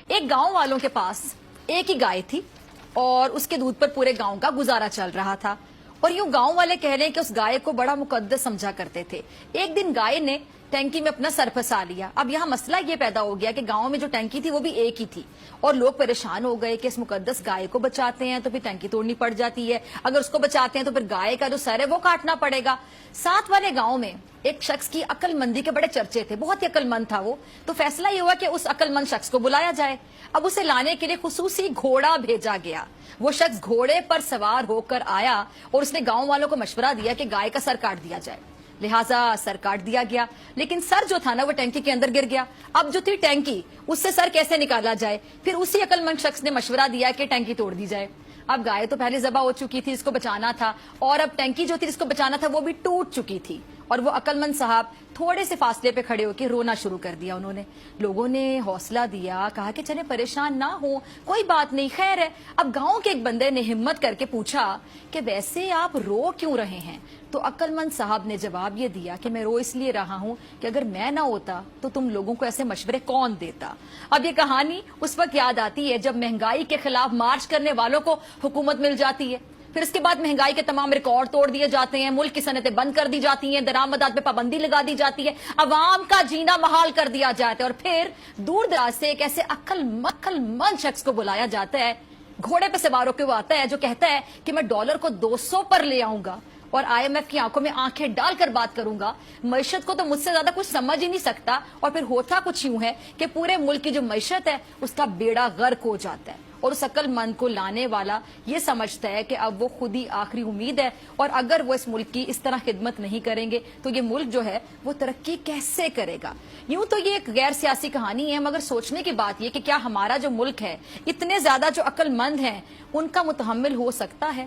ایک گاؤں والوں کے پاس ایک ہی گائے تھی اور اس کے دودھ پر پورے گاؤں کا گزارا چل رہا تھا، اور یوں گاؤں والے کہہ رہے ہیں کہ اس گائے کو بڑا مقدس سمجھا کرتے تھے۔ ایک دن گائے نے ٹینکی میں اپنا سر پھنسا لیا۔ اب یہاں مسئلہ یہ پیدا ہو گیا کہ گاؤں میں جو ٹینکی تھی وہ بھی ایک ہی تھی، اور لوگ پریشان ہو گئے کہ اس مقدس گائے کو بچاتے ہیں تو پھر ٹینکی توڑنی پڑ جاتی ہے، اگر اس کو بچاتے ہیں تو پھر گائے کا جو سر ہے وہ کاٹنا پڑے گا۔ ساتھ والے گاؤں میں ایک شخص کی عقل مندی کے بڑے چرچے تھے، بہت ہی عقل مند تھا وہ، تو فیصلہ یہ ہوا کہ اس عقل مند شخص کو بلایا جائے۔ اب اسے لانے کے لیے خصوصی گھوڑا بھیجا گیا۔ وہ شخص گھوڑے پر سوار ہو کر آیا اور اس نے گاؤں والوں کو مشورہ دیا کہ گائے کا سر کاٹ دیا جائے، لہٰذا سر کاٹ دیا گیا، لیکن سر جو تھا نا وہ ٹینکی کے اندر گر گیا۔ اب جو تھی ٹینکی، اس سے سر کیسے نکالا جائے؟ پھر اسی عقل مند شخص نے مشورہ دیا کہ ٹینکی توڑ دی جائے۔ اب گائے تو پہلے ذبح ہو چکی تھی، اس کو بچانا تھا، اور اب ٹینکی جو تھی جس کو بچانا تھا وہ بھی ٹوٹ چکی تھی، اور وہ عقل مند صاحب تھوڑے سے فاصلے پہ کھڑے ہو کے رونا شروع کر دیا۔ انہوں نے لوگوں نے حوصلہ دیا، کہا کہ چلے پریشان نہ ہو، کوئی بات نہیں، خیر ہے۔ اب گاؤں کے ایک بندے نے ہمت کر کے پوچھا کہ ویسے آپ رو کیوں رہے ہیں؟ تو عقل مند صاحب نے جواب یہ دیا کہ میں رو اس لیے رہا ہوں کہ اگر میں نہ ہوتا تو تم لوگوں کو ایسے مشورے کون دیتا۔ اب یہ کہانی اس وقت یاد آتی ہے جب مہنگائی کے خلاف مارچ کرنے والوں کو حکومت مل جاتی ہے، پھر اس کے بعد مہنگائی کے تمام ریکارڈ توڑ دیے جاتے ہیں، ملک کی صنعتیں بند کر دی جاتی ہیں، درآمدات پہ پابندی لگا دی جاتی ہے، عوام کا جینا محال کر دیا جاتا ہے، اور پھر دور دراز سے ایک ایسے عقل مند شخص کو بلایا جاتا ہے، گھوڑے پہ سوار ہو کے وہ آتا ہے جو کہتا ہے کہ میں ڈالر کو 200 پر لے آؤں گا اور IMF کی آنکھوں میں آنکھیں ڈال کر بات کروں گا، معیشت کو تو مجھ سے زیادہ کچھ سمجھ ہی نہیں سکتا، اور پھر ہوتا کچھ یوں ہے کہ پورے ملک کی جو معیشت ہے اس کا بیڑا غرق ہو جاتا ہے، اور اس عقل مند کو لانے والا یہ سمجھتا ہے کہ اب وہ خود ہی آخری امید ہے، اور اگر وہ اس ملک کی اس طرح خدمت نہیں کریں گے تو یہ ملک جو ہے وہ ترقی کیسے کرے گا۔ یوں تو یہ ایک غیر سیاسی کہانی ہے، مگر سوچنے کی بات یہ کہ کیا ہمارا جو ملک ہے اتنے زیادہ جو عقل مند ہیں ان کا متحمل ہو سکتا ہے؟